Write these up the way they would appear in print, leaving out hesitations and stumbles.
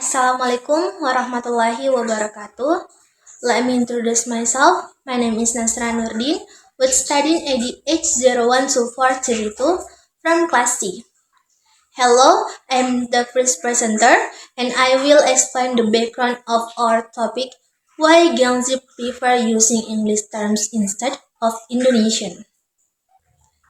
Assalamualaikum warahmatullahi wabarakatuh. Let me introduce myself. My name is Nasra Nurdin, with studying ADH 012432 from class C. Hello, I'm the first presenter, and I will explain the background of our topic, why Gen Z prefer using English terms instead of Indonesian.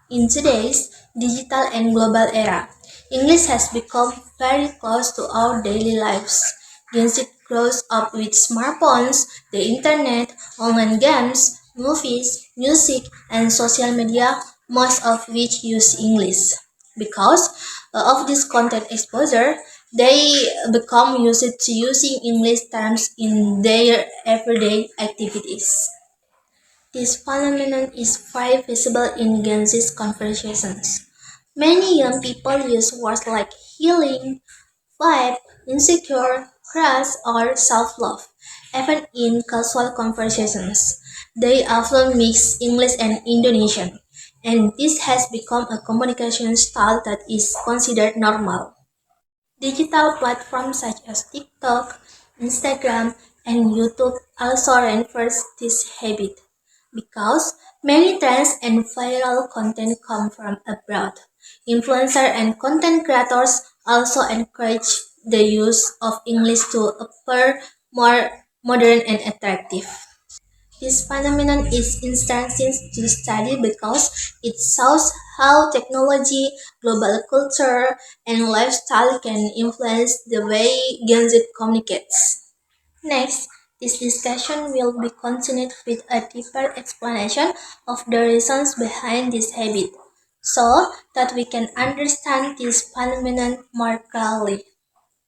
In today's digital and global era, English has become very close to our daily lives. Gen Z grows up with smartphones, the internet, online games, movies, music, and social media, most of which use English. Because of this content exposure, they become used to using English terms in their everyday activities. This phenomenon is very visible in Gen Z's conversations. Many young people use words like healing, vibe, insecure, crush, or self-love, even in casual conversations. They often mix English and Indonesian, and this has become a communication style that is considered normal. Digital platforms such as TikTok, Instagram, and YouTube also reinforce this habit because many trends and viral content come from abroad. Influencers and content creators also encourage the use of English to appear more modern and attractive. This phenomenon is interesting to study because it shows how technology, global culture, and lifestyle can influence the way Gen Z communicates. Next, this discussion will be continued with a deeper explanation of the reasons behind this habit, so that we can understand this phenomenon more clearly.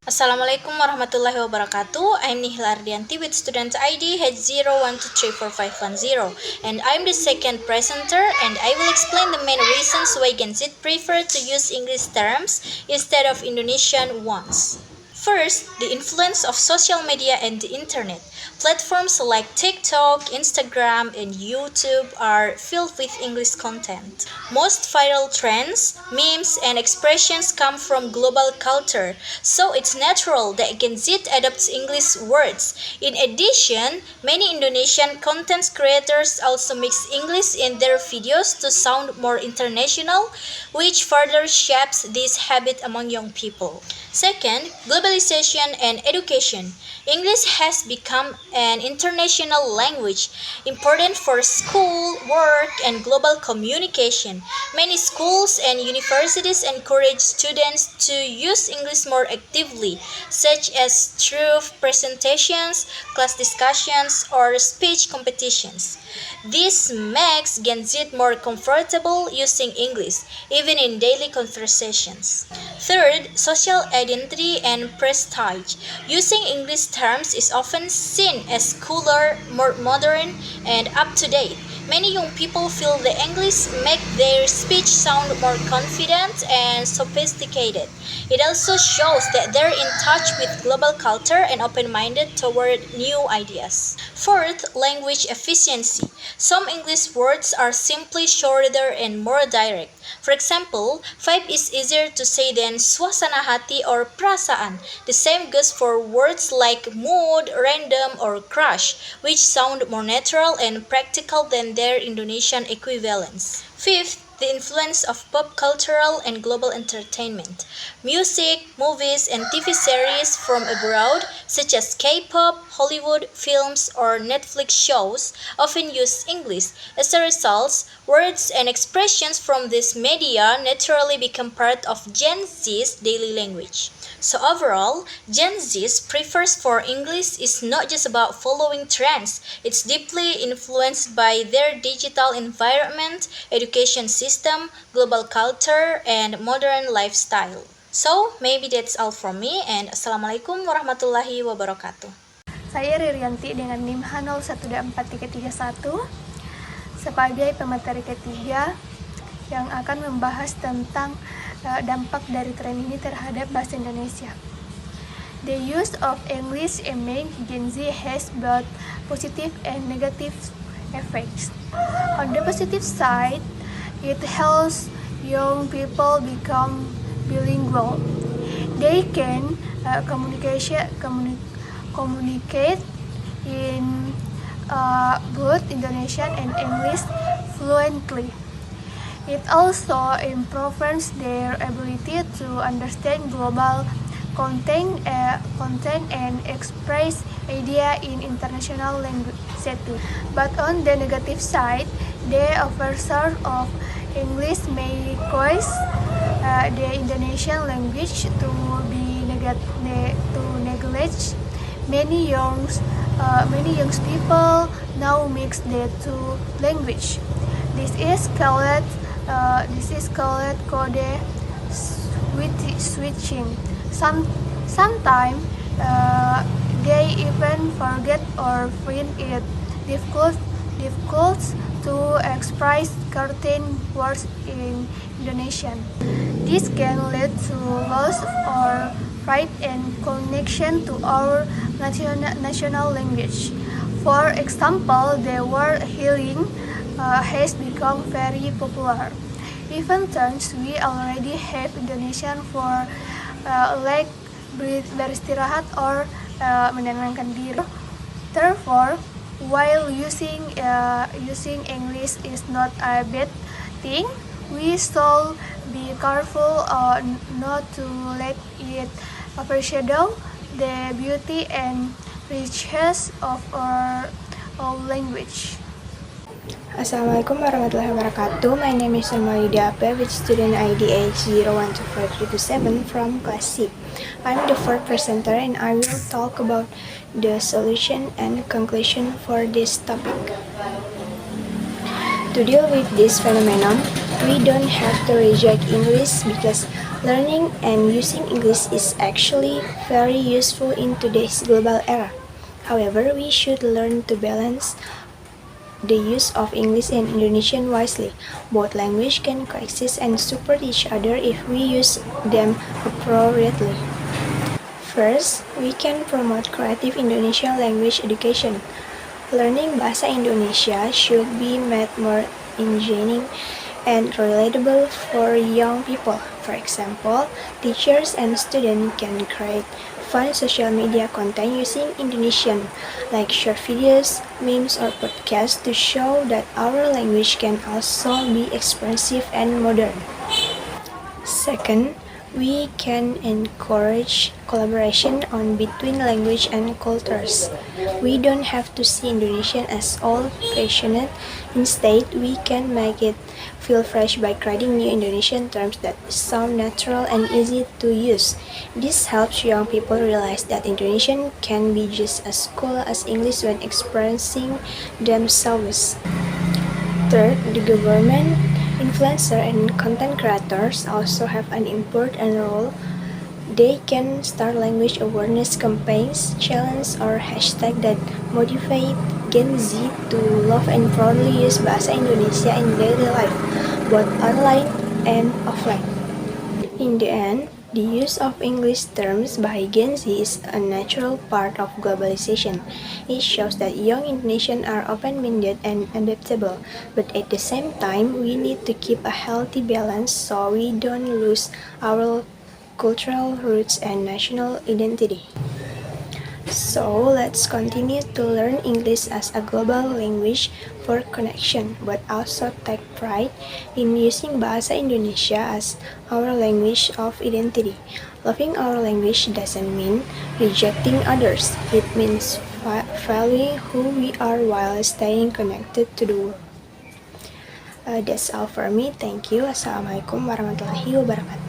Assalamualaikum warahmatullahi wabarakatuh. I'm Nihil Ardianti with student ID H01234510, and I'm the second presenter, and I will explain the main reasons why Gen Z prefer to use English terms instead of Indonesian ones. First, the influence of social media and the internet. Platforms like TikTok, Instagram, and YouTube are filled with English content. Most viral trends, memes, and expressions come from global culture, so it's natural that Gen Z adopts English words. In addition, many Indonesian content creators also mix English in their videos to sound more international, which further shapes this habit among young people. Second, globalization and education. English has become an international language, important for school, work, and global communication. Many schools and universities encourage students to use English more actively, such as through presentations, class discussions, or speech competitions. This makes Gen Z more comfortable using English, even in daily conversations. Third, social identity and prestige. Using English terms is often seen as cooler, more modern, and up to date. Many young people feel the English make their speech sound more confident and sophisticated. It also shows that they're in touch with global culture and open-minded toward new ideas. Fourth, language efficiency. Some English words are simply shorter and more direct. For example, vibe is easier to say than suasana hati or perasaan. The same goes for words like mood, random, or crush, which sound more natural and practical than their Indonesian equivalents. Fifth, the influence of pop cultural and global entertainment. Music, movies, and TV series from abroad, such as K-pop, Hollywood films, or Netflix shows, often use English. As a result, words and expressions from this media naturally become part of Gen Z's daily language. So overall, Gen Z's prefers for English is not just about following trends. It's deeply influenced by their digital environment, education system, global culture, and modern lifestyle. So, maybe that's all from me, and Assalamualaikum warahmatullahi wabarakatuh. Saya Ririanti dengan NIM H012431 sebagai pemateri ketiga yang akan membahas tentang dampak dari tren ini terhadap bahasa Indonesia. The use of English among Gen Z has both positive and negative effects. On the positive side, it helps young people become bilingual. They can communicate in both Indonesian and English fluently. It also improves their ability to understand global content and express idea in international language setting. But on the negative side, the overuse of English may cause the Indonesian language to be neglect. Many young people now mix the two language. This is called code switching. Sometimes they even forget or find it difficult to express certain words in Indonesian. This can lead to loss or pride and connection to our national language. For example, the word healing has become very popular. Even though we already have Indonesian for like beristirahat or menenangkan diri. Therefore, while using English is not a bad thing, we should be careful not to let it overshadow the beauty and richness of our language. Assalamualaikum warahmatullahi wabarakatuh. My name is Lydia Ape with student ID H012437 from class C. I'm the fourth presenter and I will talk about the solution and conclusion for this topic. To deal with this phenomenon, we don't have to reject English because learning and using English is actually very useful in today's global era. However, we should learn to balance the use of English and Indonesian wisely. Both languages can coexist and support each other if we use them appropriately. First, we can promote creative Indonesian language education. Learning Bahasa Indonesia should be made more engaging and relatable for young people. For example, teachers and students can create fun social media content using Indonesian, like short videos, memes, or podcasts to show that our language can also be expressive and modern. Second, we can encourage collaboration between language and cultures. We don't have to see Indonesian as old-fashioned. Instead, we can make it feel fresh by creating new Indonesian terms that sound natural and easy to use. This helps young people realize that Indonesian can be just as cool as English when expressing themselves. Third, the government, influencers, and content creators also have an important role. They can start language awareness campaigns, challenges, or hashtags that motivate Gen Z to love and proudly use Bahasa Indonesia in daily life, both online and offline. In the end, the use of English terms by Gen Z is a natural part of globalization. It shows that young Indonesians are open-minded and adaptable, but at the same time, we need to keep a healthy balance so we don't lose our cultural roots and national identity. So, let's continue to learn English as a global language for connection, but also take pride in using Bahasa Indonesia as our language of identity. Loving our language doesn't mean rejecting others. It means valuing who we are while staying connected to the world. That's all for me. Thank you. Assalamualaikum warahmatullahi wabarakatuh.